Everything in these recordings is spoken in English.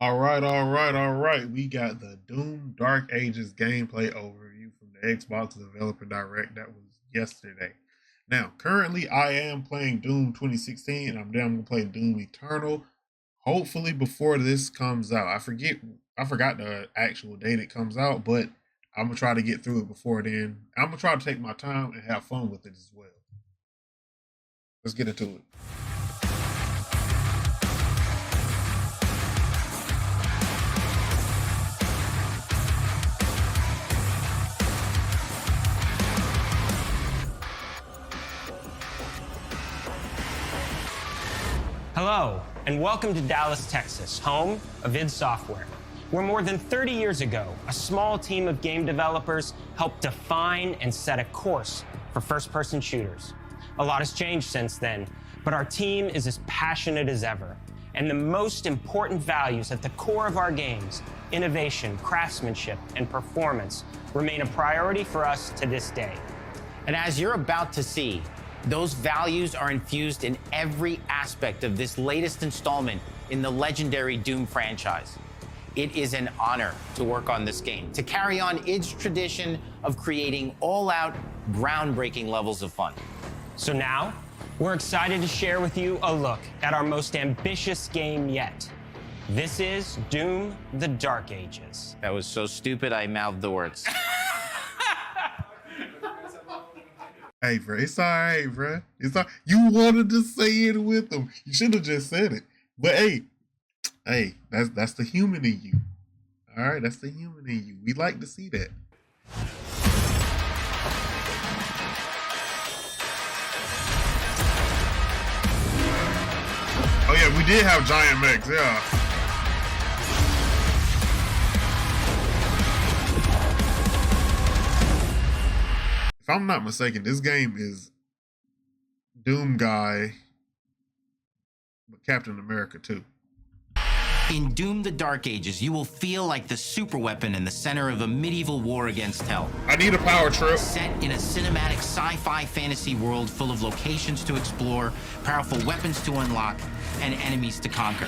All right. We got the Doom Dark Ages gameplay overview from the Xbox Developer Direct that was yesterday. Now, currently, I am playing Doom 2016, and I'm gonna play Doom Eternal. Hopefully, before this comes out, I forgot the actual date it comes out, but I'm gonna try to get through it before then. I'm gonna try to take my time and have fun with it as well. Let's get into it. Hello, and welcome to Dallas, Texas, home of id Software, where more than 30 years ago, a small team of game developers helped define and set a course for first-person shooters. A lot has changed since then, but our team is as passionate as ever, and the most important values at the core of our games, innovation, craftsmanship, and performance, remain a priority for us to this day. And as you're about to see, those values are infused in every aspect of this latest installment in the legendary Doom franchise. It is an honor to work on this game, to carry on its tradition of creating all-out, groundbreaking levels of fun. So now, we're excited to share with you a look at our most ambitious game yet. This is Doom: The Dark Ages. That was so stupid, I mouthed the words. Hey, bro, it's all right, bro. It's all. You wanted to say it with them. You should have just said it. But hey, that's the human in you. All right, that's the human in you. We like to see that. Oh yeah, we did have giant mechs. Yeah. If I'm not mistaken, this game is Doom Guy, but Captain America too. In Doom: The Dark Ages, you will feel like the superweapon in the center of a medieval war against hell. I need a power trip. Set in a cinematic sci-fi fantasy world full of locations to explore, powerful weapons to unlock, and enemies to conquer.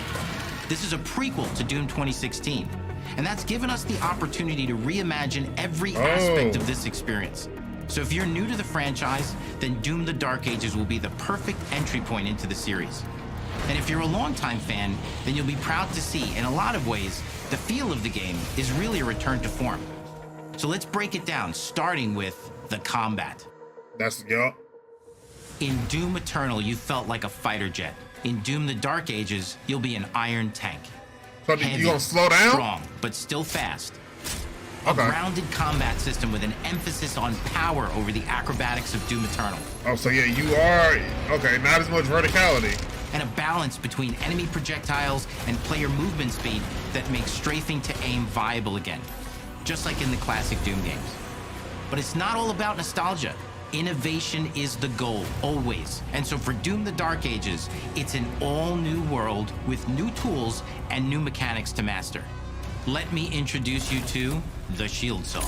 This is a prequel to Doom 2016, and that's given us the opportunity to reimagine every aspect of this experience. So if you're new to the franchise, then Doom: The Dark Ages will be the perfect entry point into the series. And if you're a longtime fan, then you'll be proud to see, in a lot of ways, the feel of the game is really a return to form. So let's break it down, starting with the combat. Yup. In Doom Eternal, you felt like a fighter jet. In Doom: The Dark Ages, you'll be an iron tank. So you gonna slow down? Strong, but still fast. A grounded combat system with an emphasis on power over the acrobatics of Doom Eternal. Oh, so yeah, you are, okay, not as much verticality. And a balance between enemy projectiles and player movement speed that makes strafing to aim viable again, just like in the classic Doom games. But it's not all about nostalgia. Innovation is the goal, always. And so for Doom: The Dark Ages, it's an all-new world with new tools and new mechanics to master. Let me introduce you to the Shield Saw.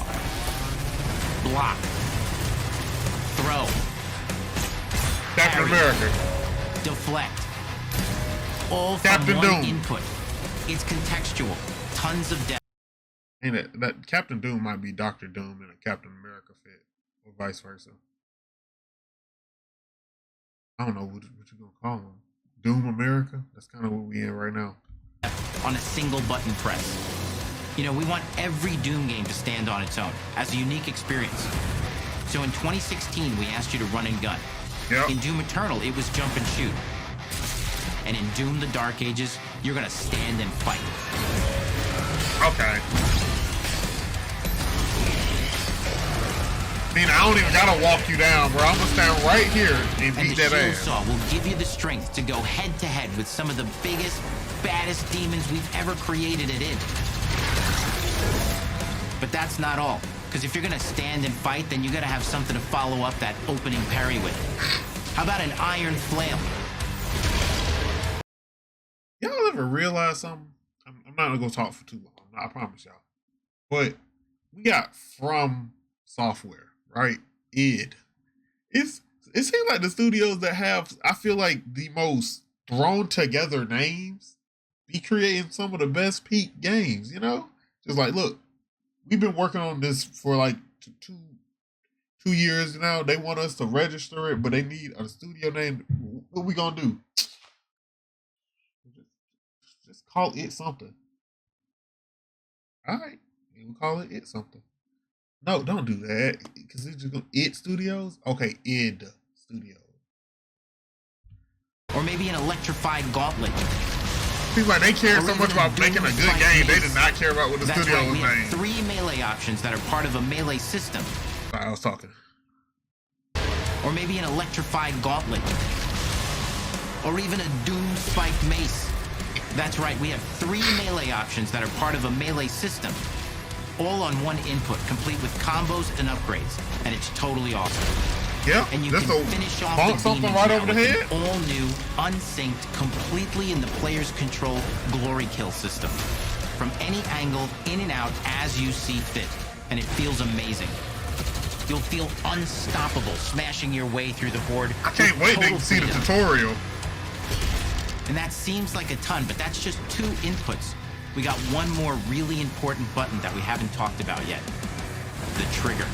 Block. Throw. Captain America. Deflect. All from Captain one Doom. input. It's contextual. Tons of depth. Ain't it? That Captain Doom might be Doctor Doom in a Captain America fit, or vice versa. I don't know what you gonna call him. Doom America? That's kind of what we in right now. On a single button press. You know, we want every Doom game to stand on its own as a unique experience. So in 2016, we asked you to run and gun. Yep. In Doom Eternal, it was jump and shoot. And in Doom: The Dark Ages, you're gonna stand and fight. Okay. I mean, I don't even gotta walk you down, bro. I'm gonna stand right here and beat that And the Shield ass. Saw will give you the strength to go head to head with some of the biggest, baddest demons we've ever created at id. But that's not all. Because if you're gonna stand and fight, then you gotta have something to follow up that opening parry with. How about an iron flail? Y'all ever realize something? I'm not gonna go talk for too long. I promise y'all. But we got From Software, right? id. It seems like the studios that have, I feel like, the most thrown together names be creating some of the best peak games, you know? Just like, look, we've been working on this for like 2 years now. They want us to register it, but they need a studio name. What we gonna do? Just call it something. All right, we'll call it something. No, don't do that, because it's just gonna It Studios. Okay, id Studios. Or maybe an electrified gauntlet. Seems like they care so much about making a good game. They did not care about what the That's studio right, was we have named. 3 melee options that are part of a melee system. I was talking. Or maybe an electrified gauntlet. Or even a doom spiked mace. That's right, we have 3 melee options that are part of a melee system. All on one input, complete with combos and upgrades. And it's totally awesome. Yeah, And you that's can a finish off bonk the something demons right now over the with head. an all-new, unsynced, completely in the player's control glory kill system. From any angle, in and out, as you see fit. And it feels amazing. You'll feel unstoppable smashing your way through the horde. I can't wait to see the tutorial. And that seems like a ton, but that's just 2 inputs. We got one more really important button that we haven't talked about yet. The trigger.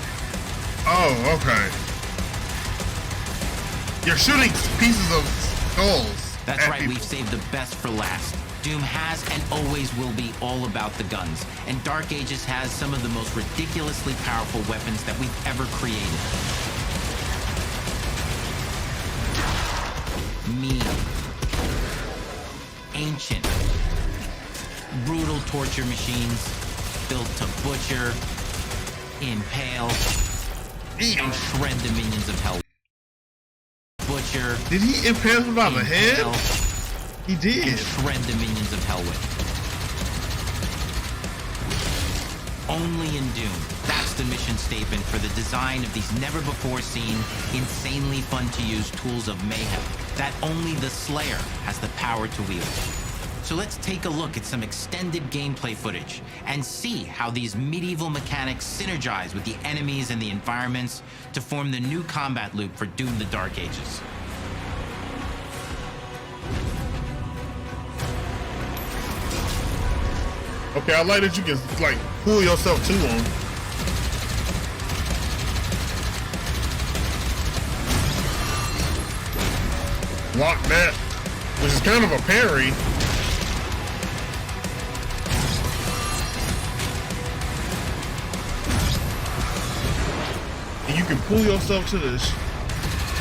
Oh, okay. You're shooting pieces of skulls. That's at right, people. we've saved the best for last. Doom has and always will be all about the guns. And Dark Ages has some of the most ridiculously powerful weapons that we've ever created. Mean. Ancient. Brutal torture machines built to butcher, impale, and shred the minions of hell. Butcher. Did he impale him by the head? impale, He did. and shred the minions of hell with. Only in Doom. That's the mission statement for the design of these never-before-seen, insanely fun-to-use tools of mayhem that only the Slayer has the power to wield. So let's take a look at some extended gameplay footage and see how these medieval mechanics synergize with the enemies and the environments to form the new combat loop for Doom: The Dark Ages. Okay, I like that you can like pull yourself to him. Block that, which is kind of a parry. And you can pull yourself to this.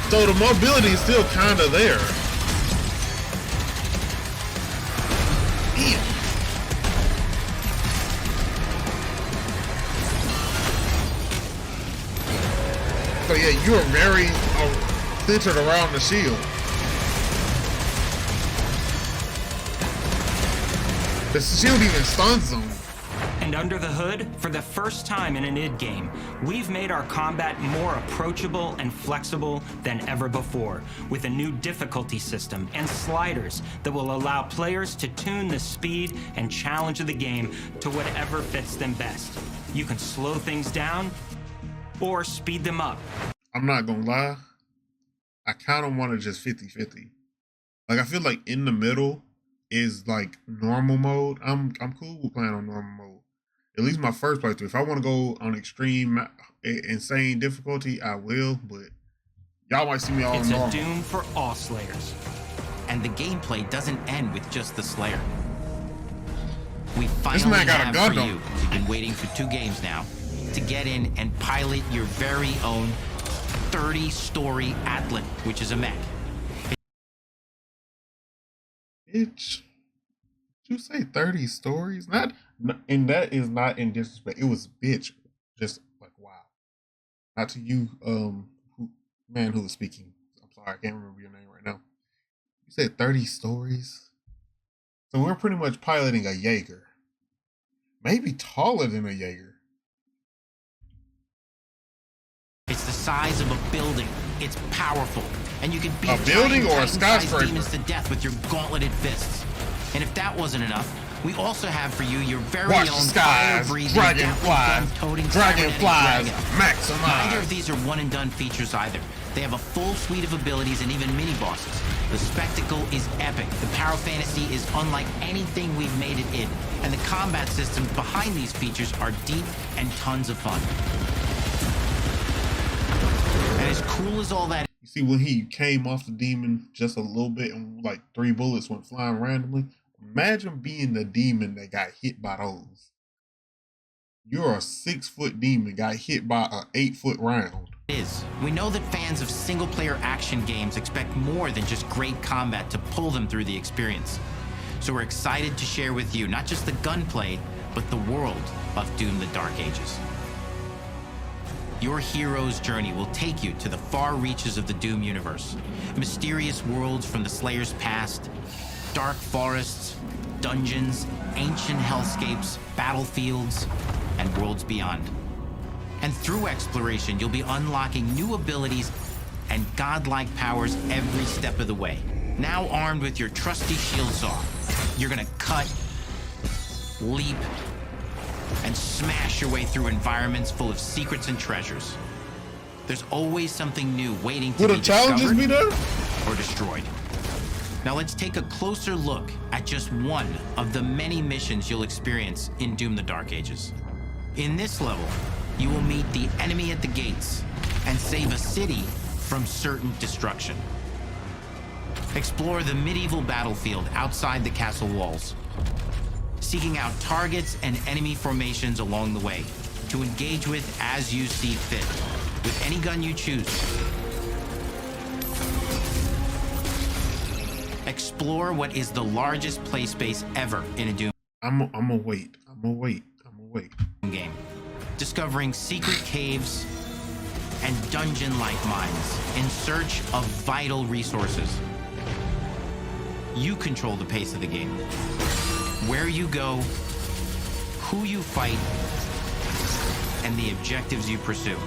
So the mobility is still kind of there. Damn. So yeah, you are very centered around the shield. The shield even stuns them. And under the hood, for the first time in an id game, we've made our combat more approachable and flexible than ever before, with a new difficulty system and sliders that will allow players to tune the speed and challenge of the game to whatever fits them best. You can slow things down or speed them up. I'm not gonna lie, I kind of want to just 50-50. Like I feel like in the middle is like normal mode. I'm cool with playing on normal mode. At least my first playthrough. If I want to go on extreme, insane difficulty, I will. But y'all might see me all It's normal. a Doom for all Slayers. And the gameplay doesn't end with just the Slayer. We This finally man got a have gun for though. you. You've been waiting for 2 games now to get in and pilot your very own 30-story Atlan, which is a mech. Bitch, did you say 30 stories? Not, and that is not in disrespect. It was bitch. Just like wow. Not to you, man who was speaking. I'm sorry, I can't remember your name right now. You said 30 stories. So we're pretty much piloting a Jaeger. Maybe taller than a Jaeger. It's the size of a building. It's powerful. And you can beat A building giant or a Titan-sized skyscraper? demons to death with your gauntleted fists. And if that wasn't enough, we also have for you your very Watch the own skies, fire-breathing, dragonflies, gun-toting dragonflies, cybernetic dragon. maximize. Neither of these are one-and-done features either. They have a full suite of abilities and even mini-bosses. The spectacle is epic. The Power Fantasy is unlike anything we've made it in. And the combat systems behind these features are deep and tons of fun. And as cool as all that You see when he came off the demon just a little bit and like 3 bullets went flying randomly? Imagine being the demon that got hit by those. You're a 6-foot demon, got hit by an 8-foot round. is. We know that fans of single-player action games expect more than just great combat to pull them through the experience. So we're excited to share with you not just the gunplay, but the world of Doom: The Dark Ages. Your hero's journey will take you to the far reaches of the Doom universe. Mysterious worlds from the Slayer's past, dark forests, dungeons, ancient hellscapes, battlefields, and worlds beyond. And through exploration, you'll be unlocking new abilities and godlike powers every step of the way. Now armed with your trusty shield saw, you're gonna cut, leap, and smash your way through environments full of secrets and treasures. There's always something new waiting to Will be the challenges be discovered there? or destroyed. Now let's take a closer look at just one of the many missions you'll experience in Doom: The Dark Ages. In this level, you will meet the enemy at the gates and save a city from certain destruction. Explore the medieval battlefield outside the castle walls, seeking out targets and enemy formations along the way to engage with as you see fit, with any gun you choose. Explore what is the largest play space ever in a Doom I'm gonna wait. game, discovering secret caves and dungeon-like mines in search of vital resources. You control the pace of the game. Where you go, who you fight, and the objectives you pursue.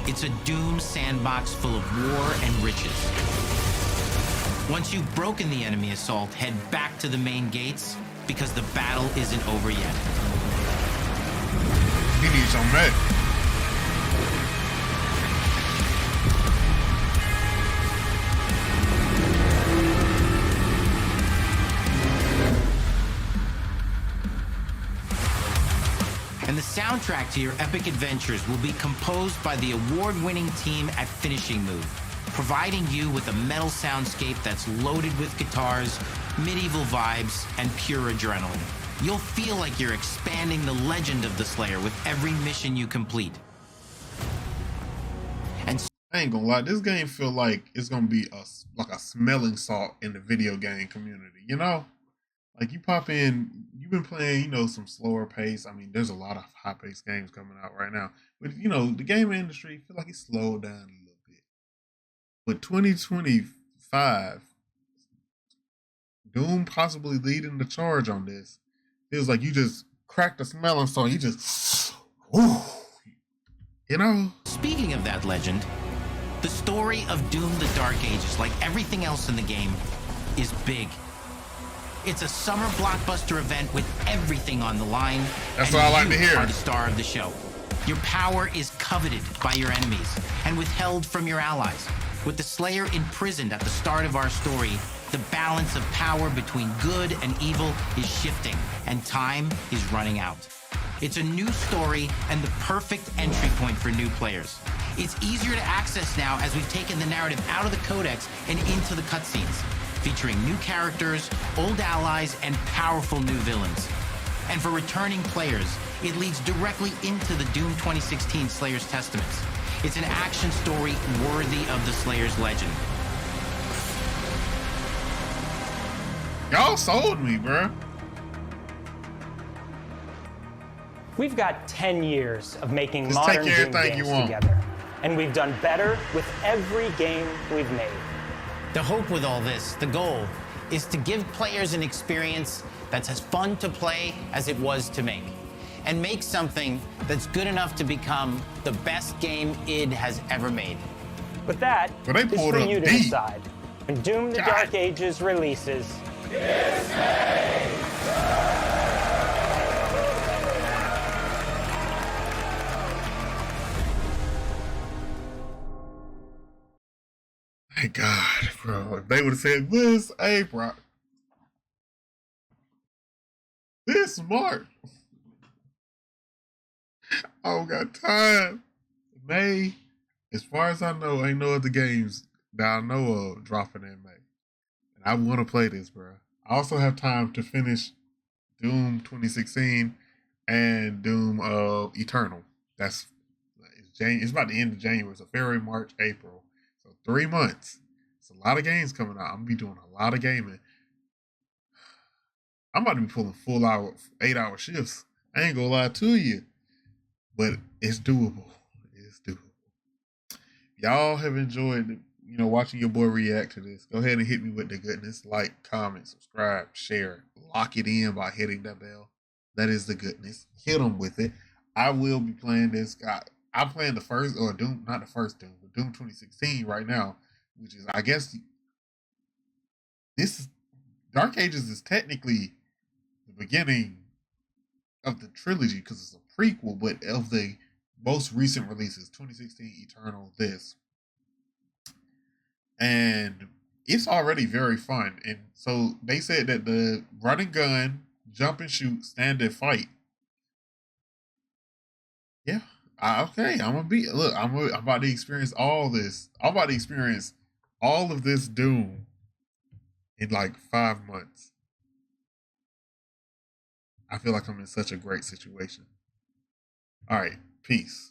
It's a Doom sandbox full of war and riches. Once you've broken the enemy assault, head back to the main gates because the battle isn't over yet. He needs some med. And the soundtrack to your epic adventures will be composed by the award-winning team at Finishing Move, providing you with a metal soundscape that's loaded with guitars, medieval vibes, and pure adrenaline. You'll feel like you're expanding the legend of the Slayer with every mission you complete. And I ain't gonna lie, this game feel like it's gonna be like a smelling salt in the video game community, you know? Like you pop in, you've been playing, you know, some slower pace. I mean, there's a lot of high-paced games coming out right now. But you know, the gaming industry feel like it's slowed down a little bit. But 2025, Doom possibly leading the charge on this. Feels like you just cracked the smelling salt, you just whoo, you know? speaking of that legend, the story of Doom: The Dark Ages, like everything else in the game, is big. It's a summer blockbuster event with everything on the line. That's and what I like you to hear. are the star of the show. Your power is coveted by your enemies and withheld from your allies. With the Slayer imprisoned at the start of our story, the balance of power between good and evil is shifting, and time is running out. It's a new story and the perfect entry point for new players. It's easier to access now as we've taken the narrative out of the codex and into the cutscenes, featuring new characters, old allies, and powerful new villains. And for returning players, it leads directly into the Doom 2016 Slayer's Testaments. It's an action story worthy of the Slayer's legend. Y'all sold me, bruh. We've got 10 years of making Just modern take Doom everything you games want. together. And we've done better with every game we've made. The hope with all this, the goal, is to give players an experience that's as fun to play as it was to make. And make something that's good enough to become the best game id has ever made. But that But they is pulled for up you to deep. decide. When Doom: The God. Dark Ages releases, Thank God, bro. If they would have said this April, this March, I don't got time. May, as far as I know, ain't no other games that I know of dropping in May. And I want to play this, bro. I also have time to finish Doom 2016 and Doom Eternal. It's about the end of January. So February, March, April. So 3 months. It's a lot of games coming out. I'm gonna be doing a lot of gaming. I'm about to be pulling full 8-hour shifts. I ain't gonna lie to you, but it's doable. It's doable. Y'all have enjoyed, watching your boy react to this. Go ahead and hit me with the goodness. Like, comment, subscribe, share. Lock it in by hitting that bell. That is the goodness. Hit them with it. I will be playing this. I'm playing the first, or Doom, not the first Doom, but Doom 2016 right now, which is, I guess, this Dark Ages is technically the beginning of the trilogy because it's a prequel, but of the most recent releases, 2016 Eternal, this. And it's already very fun. And so they said that the run and gun, jump and shoot, stand and fight. Yeah. Okay. I'm about to experience all this. I'm about to experience all of this Doom in like 5 months. I feel like I'm in such a great situation. All right. Peace.